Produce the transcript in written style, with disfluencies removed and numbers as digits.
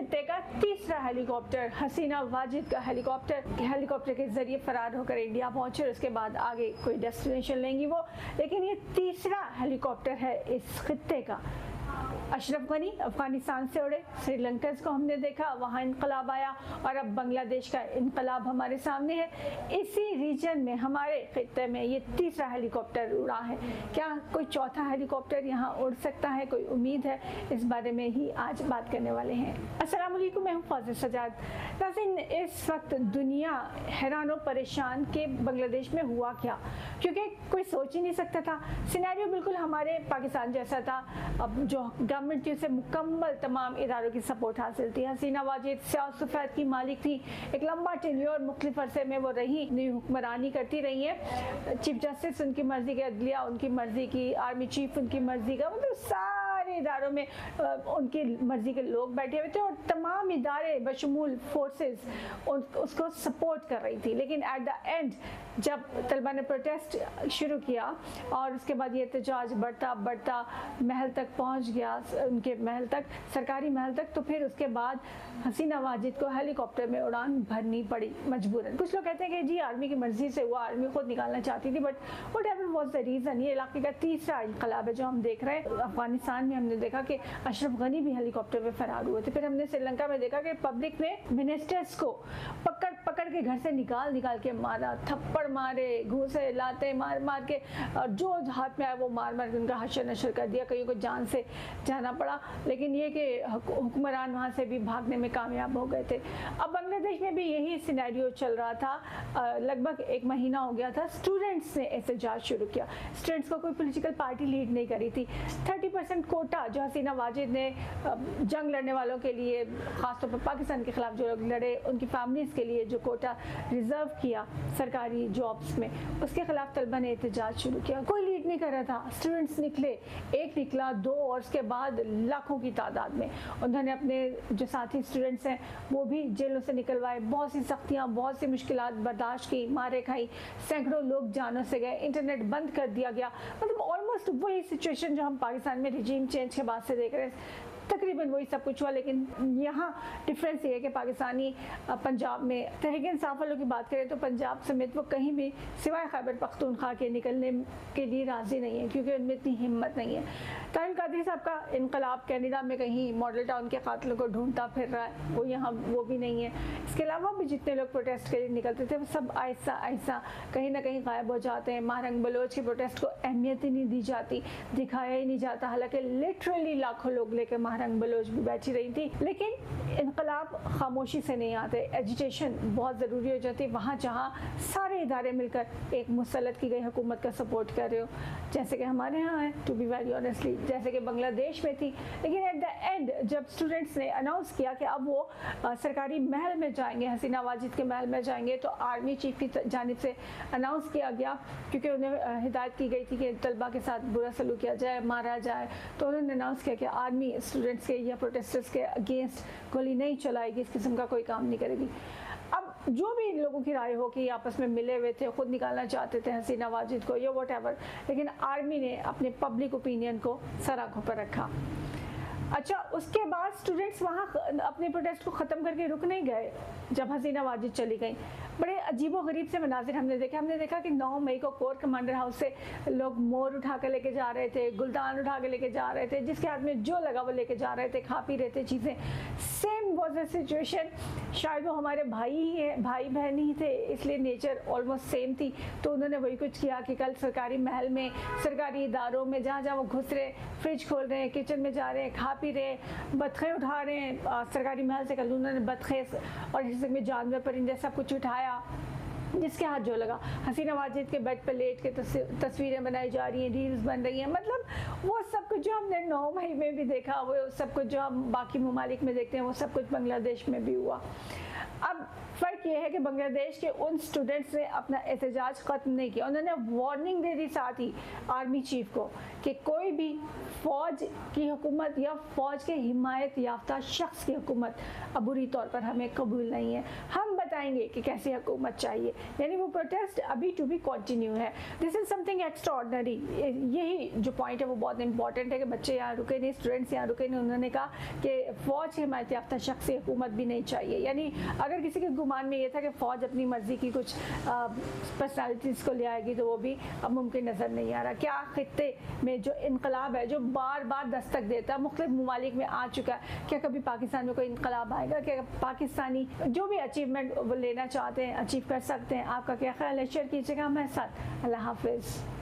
खित्ते का तीसरा हेलीकॉप्टर हसीना वाजिद का हेलीकॉप्टर के जरिए फरार होकर इंडिया पहुंचे और उसके बाद आगे कोई डेस्टिनेशन लेंगी वो, लेकिन ये तीसरा हेलीकॉप्टर है इस खित्ते का। अशरफ गनी अफगानिस्तान से उड़े, श्रीलंका को हमने देखा, वहाँ इनकलाब आया और अब बांग्लादेश का इनकलाब हमारे सामने है। इसी रीजन में हमारे खित्ते में ये तीसरा हेलीकॉप्टर उड़ा है। क्या कोई चौथा हेलीकॉप्टर यहाँ उड़ सकता है, कोई उम्मीद है? इस बारे में ही आज बात करने वाले हैं। अस्सलाम वालेकुम, मैं हूँ फाजिल सजाद। नाज़रीन, इस वक्त दुनिया हैरान और परेशान कि बांग्लादेश में हुआ क्या, क्योंकि कोई सोच ही नहीं सकता था। सिनेरियो बिल्कुल हमारे पाकिस्तान जैसा था। अब जो गवर्नमेंट थी उसे मुकम्मल तमाम इदारों की सपोर्ट हासिल थी। हसीना वाजिद स्याह सफ़ेद की मालिक थी, एक लंबा टेन्योर मुख्तलिफ अरसे में वो रही, नई हुक्मरानी करती रही है। चीफ जस्टिस उनकी मर्जी के, अदलिया उनकी मर्जी की, आर्मी चीफ उनकी मर्जी का, मतलब सारे इदारों में उनकी मर्जी के लोग बैठे हुए थे और तमाम इदारे बशमूल फोर्सेस उसको सपोर्ट कर रही थी। लेकिन एट द एंड जब तलबा ने प्रोटेस्ट शुरू किया और उसके बाद ये एहतजाज बढ़ता बढ़ता महल तक पहुंच गया, उनके महल तक, सरकारी महल तक, तो फिर उसके बाद हसीना वाजिद को हेलीकॉप्टर में उड़ान भरनी पड़ी मजबूरन। कुछ लोग कहते हैं कि जी आर्मी की मर्जी से हुआ, आर्मी खुद निकालना चाहती थी, but what ever was the reason. ये इलाके का तीसरा इनकलाब है जो हम देख रहे हैं। अफगानिस्तान में हमने देखा कि अशरफ गनी भी हेलीकॉप्टर में फरार हुए थे। फिर हमने श्रीलंका में देखा कि पब्लिक ने मिनिस्टर्स को पकड़ पकड़ के घर से निकाल निकाल के मारा, थप्पड़ मारे, घूसे लाते मार मार के, और जो हाथ में आया वो मार मार के उनका हशर नशर कर दिया, कईयों को जान से जाना पड़ा। लेकिन ये कि हुक्मरान वहाँ से भी भागने में कामयाब हो गए थे। अब बांग्लादेश में भी यही सिनेरियो चल रहा था। लगभग एक महीना हो गया था, स्टूडेंट्स ने एहतजाज शुरू किया। स्टूडेंट्स को कोई पॉलिटिकल पार्टी लीड नहीं करी थी। 30% कोटा जो हसीना वाजिद ने जंग लड़ने वालों के लिए, खासतौर पर पाकिस्तान के खिलाफ जो लोग लड़े उनकी फैमिलीज़ के लिए जो कोटा रिजर्व किया सरकारी जॉब्स में, उसके खिलाफ तलबा ने एहतजाज शुरू किया। कोई लीड नहीं कर रहा था। स्टूडेंट्स निकले, एक निकला, दो, और उसके बाद लाखों की तादाद में उन्होंने अपने जो साथी स्टूडेंट्स हैं वो भी जेलों से निकलवाए, बहुत सी सख्तियाँ, बहुत सी मुश्किलात बर्दाश्त की, मारे खाई, सैकड़ों लोग जानों से गए, इंटरनेट बंद कर दिया गया। मतलब ऑलमोस्ट वही सिचुएशन जो हम पाकिस्तान में रिजीम चेंज के बाद से देख रहे हैं, तकरीबन वही सब कुछ हुआ। लेकिन यहाँ डिफरेंस ये है कि पाकिस्तानी पंजाब में तहरीक इंसाफ वालों की बात करें तो पंजाब समेत वो कहीं भी सिवाय खैबर पख्तूनख्वा के निकलने के लिए राज़ी नहीं है, क्योंकि उनमें इतनी हिम्मत नहीं है। तारिक कादरी साहब का इनकलाब कनाडा में कहीं मॉडल टाउन के कातिलों को ढूंढता फिर रहा है, वो यहाँ वो भी नहीं है। इसके अलावा भी जितने लोग प्रोटेस्ट के लिए निकलते थे वो सब आहिस्ता आहिस्ता कहीं ना कहीं गायब हो जाते हैं। महारंग बलोच की प्रोटेस्ट को अहमियत ही नहीं दी जाती, दिखाया ही नहीं जाता, हालांकि लिटरली लाखों लोग लेकर महारंग बलोच भी बैठी रही थी। लेकिन इनकलाब खामोशी से नहीं आते, एजिटेशन बहुत ज़रूरी हो जाती है वहाँ जहाँ सारे इदारे मिलकर एक मुसल्लत की गई हुकूमत का सपोर्ट कर रहे हो, जैसे कि हमारे यहाँ है, टू बी वेरी ऑनेस्टली, जैसे कि बांग्लादेश में थी। लेकिन एट द एंड जब स्टूडेंट्स ने अनाउंस किया कि अब वो सरकारी महल में जाएंगे, हसीना वाजिद के महल में जाएंगे, तो आर्मी चीफ की जानिब से अनाउंस किया गया, क्योंकि उन्हें हिदायत की गई थी कि तलबा के साथ बुरा सलूक किया जाए, मारा जाए, तो उन्होंने अनाउंस किया कि आर्मी स्टूडेंट्स के या प्रोटेस्टर्स के अगेंस्ट गोली नहीं चलाएगी, इस किस्म का कोई काम नहीं करेगी। अब जो भी लोगों की राय हो कि आपस में मिले हुए थे, खुद निकालना चाहते थे हसीना वाजिद को या वट एवर, लेकिन आर्मी ने अपने पब्लिक ओपिनियन को सर आंखों पर रखा। अच्छा, उसके बाद स्टूडेंट्स वहाँ अपने प्रोटेस्ट को ख़त्म करके रुक नहीं गए। जब हसीना वाजिद चली गई, बड़े अजीबो गरीब से मनाजिर हमने देखा कि 9 मई को कोर कमांडर हाउस से लोग मोर उठा कर लेके जा रहे थे, गुलदान उठा कर लेके जा रहे थे, जिसके हाथ में जो लगा वो लेके जा रहे थे, खा पी रहे थे चीज़ें। सेम वॉज अ सिचुएशन, शायद वो हमारे भाई ही हैं, भाई बहन ही थे, इसलिए नेचर ऑलमोस्ट सेम थी। तो उन्होंने वही कुछ किया कि कल सरकारी महल में, सरकारी इदारों में जहाँ जहाँ वो घुस रहे, फ्रिज खोल रहे हैं, किचन में जा रहे हैं, खा पी रहे हैं, बतखे उठा रहे हैं सरकारी महल से। कल उन्होंने बतखे और इस में जानवर परिंदे सब कुछ उठाया, जिसके हाथ जो लगा। हसीना वाजिद के बेड पर लेट के तस्वीरें बनाई जा रही हैं, रील्स बन रही हैं। मतलब वो सब कुछ जो हमने 9 मई में भी देखा, वो सब कुछ जो हम बाकी ममालिक में देखते हैं, वो सब कुछ बांग्लादेश में भी हुआ। अब फ़र्क ये है कि बांग्लादेश के उन स्टूडेंट्स ने अपना एहतजाज ख़त्म नहीं किया। उन्होंने वार्निंग दे दी साथ ही आर्मी चीफ को कि कोई भी फ़ौज की हुकूमत या फ़ौज के हिमायत याफ्ता शख्स की हुकूमत अब बुरी तौर पर हमें कबूल नहीं है। हम बताएंगे कि कैसी हुकूमत चाहिए। यानी वो प्रोटेस्ट अभी टू बी कंटिन्यू है। This is something extra ordinary. यही जो पॉइंट है वो बहुत इंपॉर्टेंट है कि बच्चे यहाँ रुके नहीं, स्टूडेंट्स यहाँ रुके नहीं। उन्होंने कहा कि फ़ौज की हिमायत याफ्ता शख्स से हुकूमत भी नहीं चाहिए। यानी अगर किसी के गुमान में ये था कि फ़ौज अपनी मर्ज़ी की कुछ पर्सनालिटीज़ को ले आएगी तो वो भी अब मुमकिन नज़र नहीं आ रहा। क्या खित्ते में जो इनकलाब है जो बार बार दस्तक देता है, मुख्तलिफ ममालिक में आ चुका है, क्या कभी पाकिस्तान में कोई इनकलाब आएगा? क्या पाकिस्तानी जो भी अचीवमेंट वो लेना चाहते हैं अचीव कर सकते हैं? आपका क्या ख्याल है? शेयर कीजिएगा हमारे साथ। अल्लाह हाफिज़।